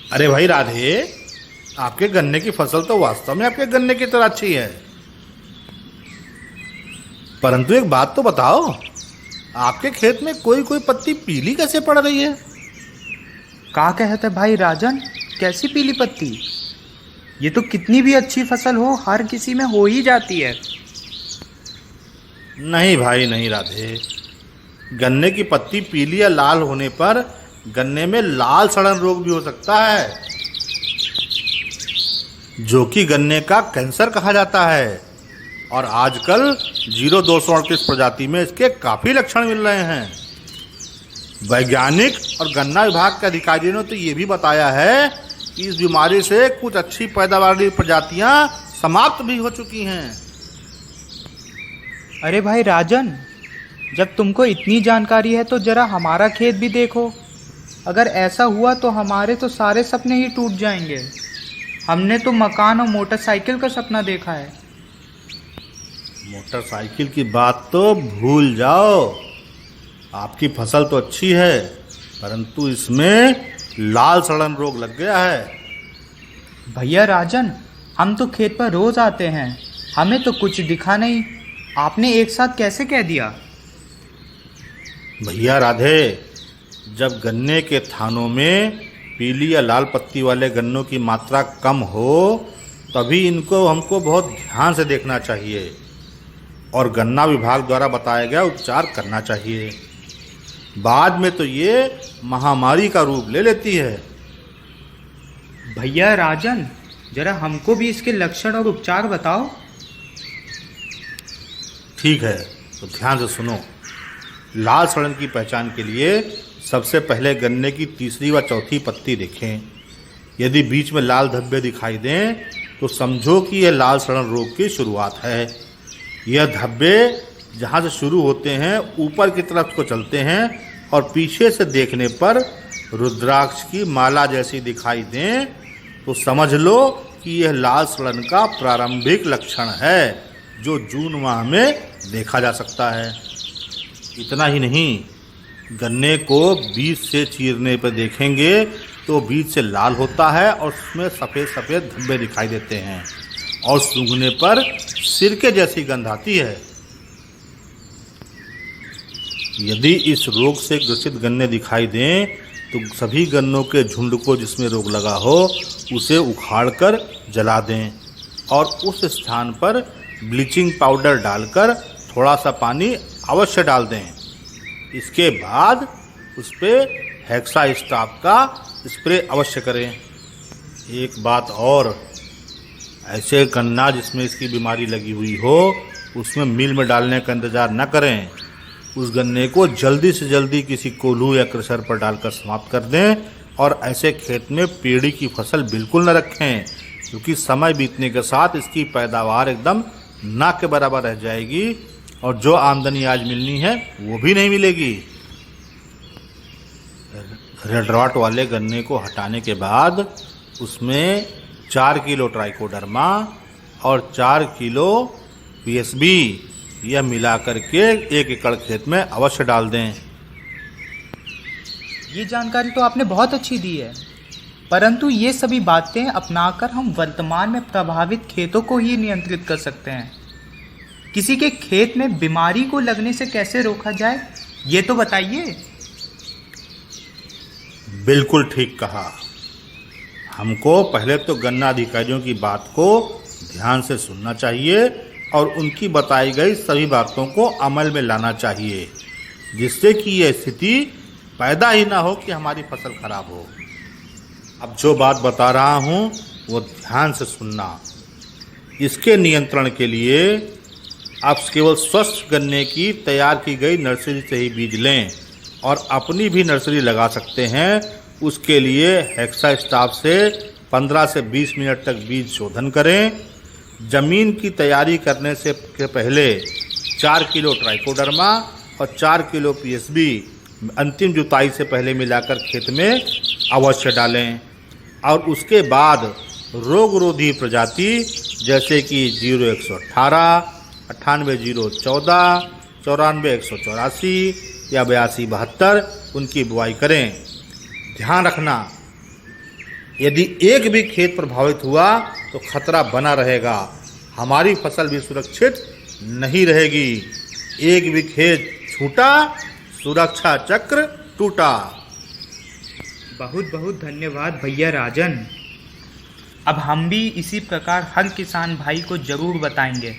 अरे भाई राधे, आपके गन्ने की फसल तो वास्तव में आपके गन्ने की तरह अच्छी है। परंतु एक बात तो बताओ, आपके खेत में कोई कोई पत्ती पीली कैसे पड़ रही है? का कहते भाई राजन, कैसी पीली पत्ती? ये तो कितनी भी अच्छी फसल हो हर किसी में हो ही जाती है। नहीं भाई नहीं राधे, गन्ने की पत्ती पीली या लाल होने पर गन्ने में लाल सड़न रोग भी हो सकता है, जो कि गन्ने का कैंसर कहा जाता है। और आजकल 0238 प्रजाति में इसके काफ़ी लक्षण मिल रहे हैं। वैज्ञानिक और गन्ना विभाग के अधिकारियों ने तो ये भी बताया है कि इस बीमारी से कुछ अच्छी पैदावार वाली प्रजातियां समाप्त भी हो चुकी हैं। अरे भाई राजन, जब तुमको इतनी जानकारी है तो जरा हमारा खेत भी देखो। अगर ऐसा हुआ तो हमारे तो सारे सपने ही टूट जाएंगे। हमने तो मकान और मोटरसाइकिल का सपना देखा है। मोटरसाइकिल की बात तो भूल जाओ। आपकी फसल तो अच्छी है, परंतु इसमें लाल सड़न रोग लग गया है। भैया राजन, हम तो खेत पर रोज आते हैं, हमें तो कुछ दिखा नहीं। आपने एक साथ कैसे कह दिया? भैया राधे, जब गन्ने के थानों में पीली या लाल पत्ती वाले गन्नों की मात्रा कम हो, तभी इनको हमको बहुत ध्यान से देखना चाहिए और गन्ना विभाग द्वारा बताया गया उपचार करना चाहिए। बाद में तो ये महामारी का रूप ले लेती है। भैया राजन, जरा हमको भी इसके लक्षण और उपचार बताओ। ठीक है, तो ध्यान से सुनो। लाल सड़न की पहचान के लिए सबसे पहले गन्ने की तीसरी व चौथी पत्ती देखें। यदि बीच में लाल धब्बे दिखाई दें तो समझो कि यह लाल सड़न रोग की शुरुआत है। यह धब्बे जहाँ से शुरू होते हैं ऊपर की तरफ को चलते हैं और पीछे से देखने पर रुद्राक्ष की माला जैसी दिखाई दें तो समझ लो कि यह लाल सड़न का प्रारंभिक लक्षण है, जो जून माह में देखा जा सकता है। इतना ही नहीं, गन्ने को बीज से चीरने पर देखेंगे तो बीज से लाल होता है और उसमें सफ़ेद सफ़ेद धब्बे दिखाई देते हैं और सूंघने पर सिरके जैसी गंध आती है। यदि इस रोग से ग्रसित गन्ने दिखाई दें तो सभी गन्नों के झुंड को जिसमें रोग लगा हो उसे उखाड़कर जला दें और उस स्थान पर ब्लीचिंग पाउडर डालकर थोड़ा सा पानी अवश्य डाल दें। इसके बाद उस पर हेक्सा स्टाफ का स्प्रे अवश्य करें। एक बात और, ऐसे गन्ना जिसमें इसकी बीमारी लगी हुई हो उसमें मिल में डालने का इंतज़ार न करें। उस गन्ने को जल्दी से जल्दी किसी कोल्हू या क्रशर पर डालकर समाप्त कर दें और ऐसे खेत में पेड़ी की फसल बिल्कुल न रखें, क्योंकि समय बीतने के साथ इसकी पैदावार एकदम ना के बराबर रह जाएगी और जो आमदनी आज मिलनी है वो भी नहीं मिलेगी। रेड रॉट वाले गन्ने को हटाने के बाद उसमें 4 किलो ट्राइकोडर्मा और 4 किलो पीएसबी यह मिलाकर के 1 एकड़ खेत में अवश्य डाल दें। ये जानकारी तो आपने बहुत अच्छी दी है, परंतु ये सभी बातें अपनाकर हम वर्तमान में प्रभावित खेतों को ही नियंत्रित कर सकते हैं। किसी के खेत में बीमारी को लगने से कैसे रोका जाए, ये तो बताइए। बिल्कुल ठीक कहा। हमको पहले तो गन्ना अधिकारियों की बात को ध्यान से सुनना चाहिए और उनकी बताई गई सभी बातों को अमल में लाना चाहिए, जिससे कि यह स्थिति पैदा ही ना हो कि हमारी फसल खराब हो। अब जो बात बता रहा हूँ वो ध्यान से सुनना। इसके नियंत्रण के लिए आप केवल स्वस्थ गन्ने की तैयार की गई नर्सरी से ही बीज लें और अपनी भी नर्सरी लगा सकते हैं। उसके लिए हेक्सा स्टाफ से 15 से 20 मिनट तक बीज शोधन करें। ज़मीन की तैयारी करने से पहले 4 किलो ट्राइकोडर्मा और 4 किलो पीएसबी अंतिम जुताई से पहले मिलाकर खेत में अवश्य डालें और उसके बाद रोगरोधी प्रजाति जैसे कि 0118, 98-014, 94-184 या 82-72 उनकी बुआई करें। ध्यान रखना, यदि एक भी खेत प्रभावित हुआ तो खतरा बना रहेगा, हमारी फसल भी सुरक्षित नहीं रहेगी। एक भी खेत छूटा, सुरक्षा चक्र टूटा। बहुत बहुत धन्यवाद भैया राजन। अब हम भी इसी प्रकार हर किसान भाई को जरूर बताएंगे